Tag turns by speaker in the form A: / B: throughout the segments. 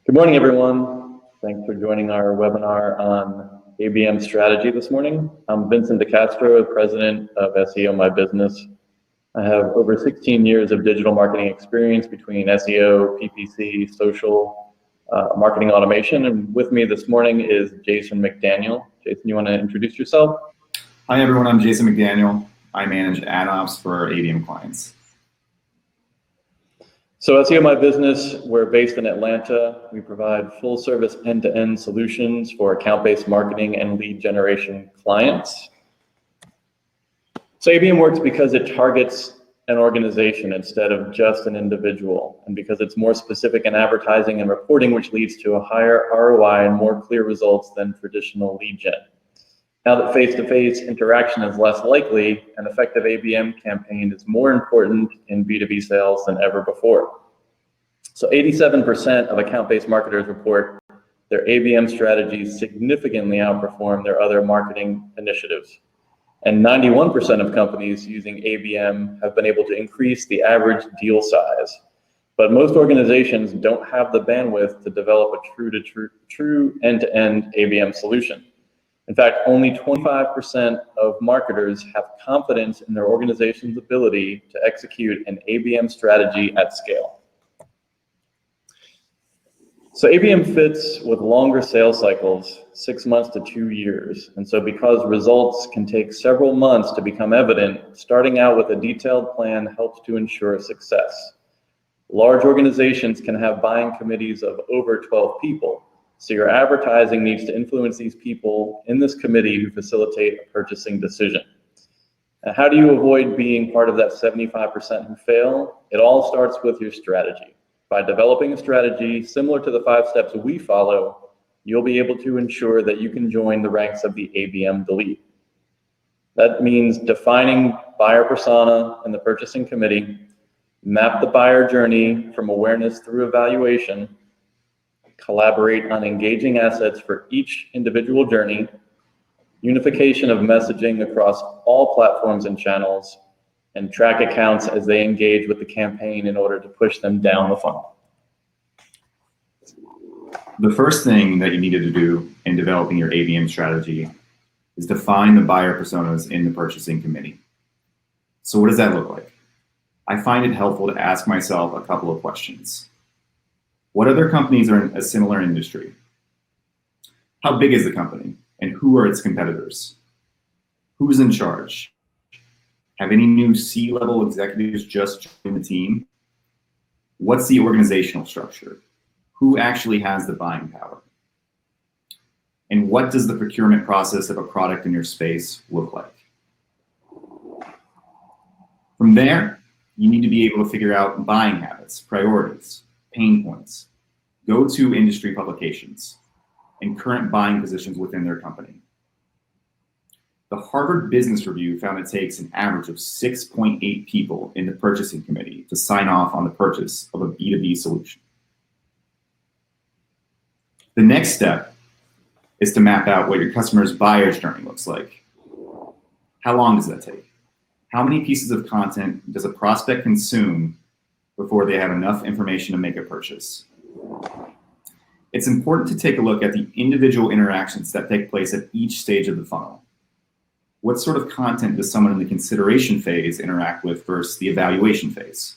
A: Good morning, everyone. Thanks for joining our webinar on ABM Strategy this morning. I'm Vincent DeCastro, President of SEO My Business. I have over 16 years of digital marketing experience between SEO, PPC, social, marketing automation, and with me this morning is Jason McDaniel. Jason, you want to introduce yourself?
B: Hi, everyone. I'm Jason McDaniel. I manage ad ops for our ABM clients.
A: So SEO My Business, we're based in Atlanta. We provide full service end-to-end solutions for account-based marketing and lead generation clients. So ABM works because it targets an organization instead of just an individual, and because it's more specific in advertising and reporting, which leads to a higher ROI and more clear results than traditional lead gen. Now that face-to-face interaction is less likely, an effective ABM campaign is more important in B2B sales than ever before. So 87% of account-based marketers report their ABM strategies significantly outperform their other marketing initiatives. And 91% of companies using ABM have been able to increase the average deal size. But most organizations don't have the bandwidth to develop a true end-to-end ABM solution. In fact, only 25% of marketers have confidence in their organization's ability to execute an ABM strategy at scale. So ABM fits with longer sales cycles, 6 months to 2 years. And so because results can take several months to become evident, starting out with a detailed plan helps to ensure success. Large organizations can have buying committees of over 12 people. So your advertising needs to influence these people in this committee who facilitate a purchasing decision. Now, how do you avoid being part of that 75% who fail? It all starts with your strategy. By developing a strategy similar to the 5 steps we follow, you'll be able to ensure that you can join the ranks of the ABM elite. That means defining buyer persona in the purchasing committee, map the buyer journey from awareness through evaluation, collaborate on engaging assets for each individual journey, unification of messaging across all platforms and channels, and track accounts as they engage with the campaign in order to push them down the funnel.
B: The first thing that you needed to do in developing your ABM strategy is define the buyer personas in the purchasing committee. So what does that look like? I find it helpful to ask myself a couple of questions. What other companies are in a similar industry? How big is the company and who are its competitors? Who's in charge? Have any new C-level executives just joined the team? What's the organizational structure? Who actually has the buying power? And what does the procurement process of a product in your space look like? From there, you need to be able to figure out buying habits, priorities, pain points, go-to industry publications, and current buying positions within their company. The Harvard Business Review found it takes an average of 6.8 people in the purchasing committee to sign off on the purchase of a B2B solution. The next step is to map out what your customer's buyer's journey looks like. How long does that take? How many pieces of content does a prospect consume before they have enough information to make a purchase? It's important to take a look at the individual interactions that take place at each stage of the funnel. What sort of content does someone in the consideration phase interact with versus the evaluation phase?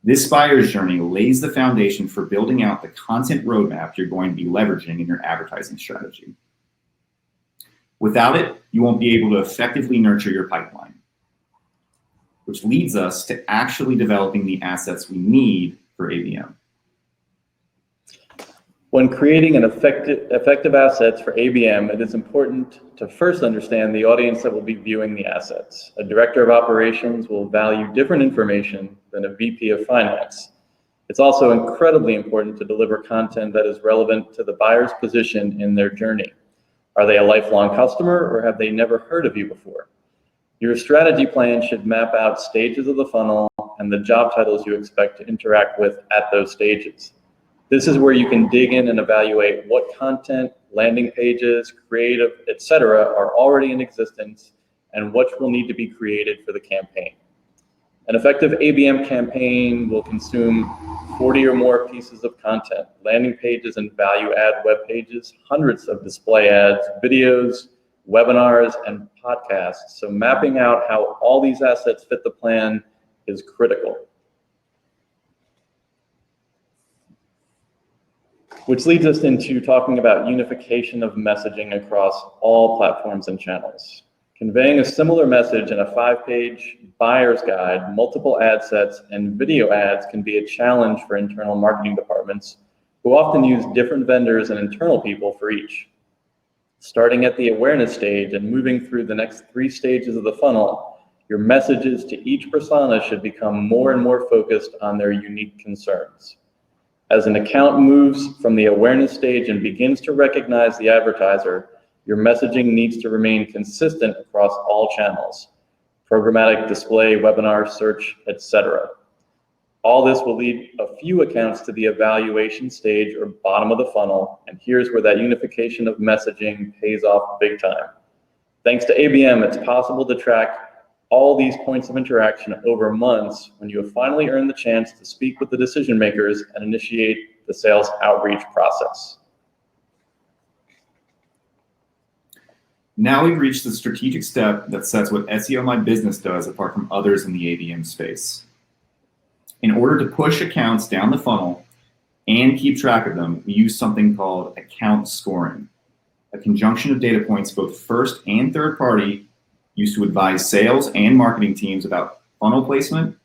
B: This buyer's journey lays the foundation for building out the content roadmap you're going to be leveraging in your advertising strategy. Without it, you won't be able to effectively nurture your pipeline, which leads us to actually developing the assets we need for ABM.
A: When creating an effective assets for ABM, it is important to first understand the audience that will be viewing the assets. A director of operations will value different information than a VP of finance. It's also incredibly important to deliver content that is relevant to the buyer's position in their journey. Are they a lifelong customer or have they never heard of you before? Your strategy plan should map out stages of the funnel and the job titles you expect to interact with at those stages. This is where you can dig in and evaluate what content, landing pages, creative, etc. are already in existence and what will need to be created for the campaign. An effective ABM campaign will consume 40 or more pieces of content, landing pages and value add web pages, hundreds of display ads, videos, webinars, and podcasts. So mapping out how all these assets fit the plan is critical. Which leads us into talking about unification of messaging across all platforms and channels. Conveying a similar message in a 5-page buyer's guide, multiple ad sets, and video ads can be a challenge for internal marketing departments who often use different vendors and internal people for each. Starting at the awareness stage and moving through the next 3 stages of the funnel, your messages to each persona should become more and more focused on their unique concerns. As an account moves from the awareness stage and begins to recognize the advertiser, your messaging needs to remain consistent across all channels: programmatic, display, webinar, search, etc. All this will lead a few accounts to the evaluation stage or bottom of the funnel, and here's where that unification of messaging pays off big time. Thanks to ABM, it's possible to track all these points of interaction over months when you have finally earned the chance to speak with the decision makers and initiate the sales outreach process.
B: Now we've reached the strategic step that sets what SEO My Business does apart from others in the ABM space. In order to push accounts down the funnel and keep track of them, we use something called account scoring, a conjunction of data points, both first and third party, used to advise sales and marketing teams about funnel placement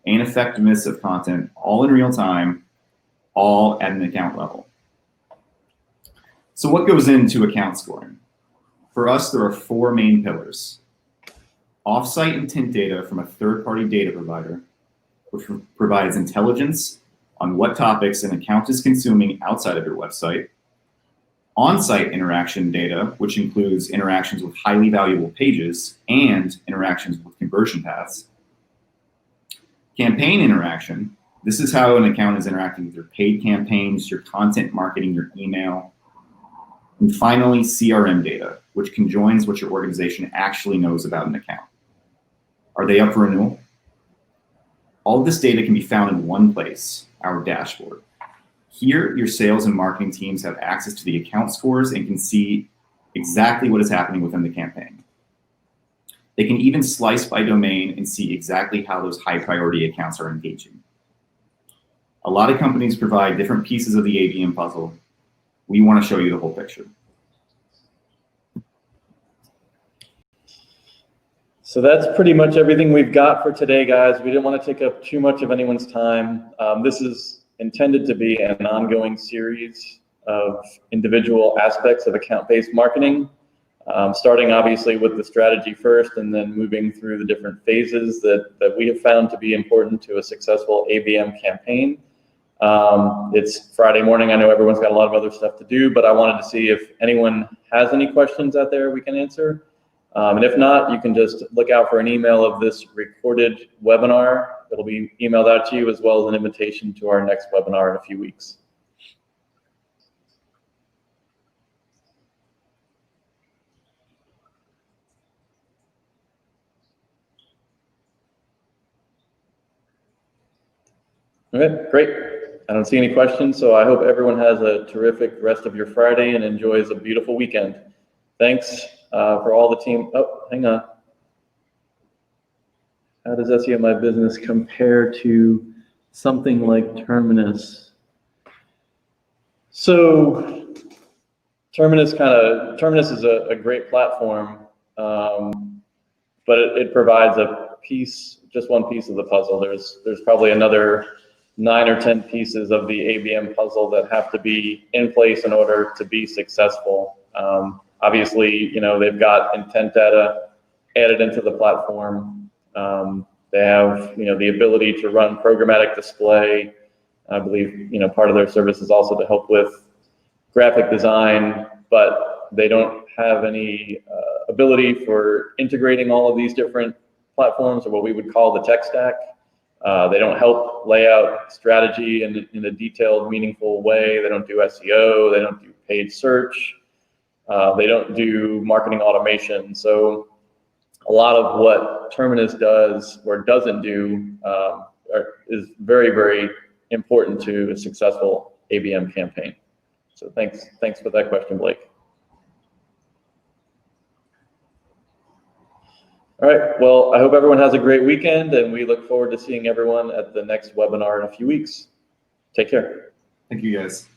B: and effectiveness of content, all in real time, all at an account level. So what goes into account scoring? For us, there are 4 main pillars. Off-site intent data from a third-party data provider, which provides intelligence on what topics an account is consuming outside of your website. On-site interaction data, which includes interactions with highly valuable pages and interactions with conversion paths. Campaign interaction, this is how an account is interacting with your paid campaigns, your content marketing, your email. And finally, CRM data, which conjoins what your organization actually knows about an account. Are they up for renewal? All of this data can be found in one place, our dashboard. Here, your sales and marketing teams have access to the account scores and can see exactly what is happening within the campaign. They can even slice by domain and see exactly how those high priority accounts are engaging. A lot of companies provide different pieces of the ABM puzzle. We want to show you the whole picture.
A: So that's pretty much everything we've got for today, guys. We didn't want to take up too much of anyone's time. This is intended to be an ongoing series of individual aspects of account-based marketing, starting obviously with the strategy first and then moving through the different phases that we have found to be important to a successful ABM campaign. It's Friday morning. I know everyone's got a lot of other stuff to do, but I wanted to see if anyone has any questions out there we can answer. And if not, you can just look out for an email of this recorded webinar. It'll be emailed out to you, as well as an invitation to our next webinar in a few weeks. Okay, great. I don't see any questions, so I hope everyone has a terrific rest of your Friday and enjoys a beautiful weekend. Thanks for all the team. Oh, hang on. How does SEO My Business compare to something like Terminus? So Terminus is a great platform, but it provides a piece, just one piece of the puzzle. There's probably another 9 or 10 pieces of the ABM puzzle that have to be in place in order to be successful. Obviously, they've got intent data added into the platform. They have, the ability to run programmatic display. I believe, part of their service is also to help with graphic design, but they don't have any ability for integrating all of these different platforms, or what we would call the tech stack. They don't help lay out strategy in a detailed, meaningful way. They don't do SEO. They don't do paid search. They don't do marketing automation. So a lot of what Terminus does or doesn't do is very, very important to a successful ABM campaign. So thanks for that question, Blake. All right, well, I hope everyone has a great weekend, and we look forward to seeing everyone at the next webinar in a few weeks. Take care.
B: Thank you, guys.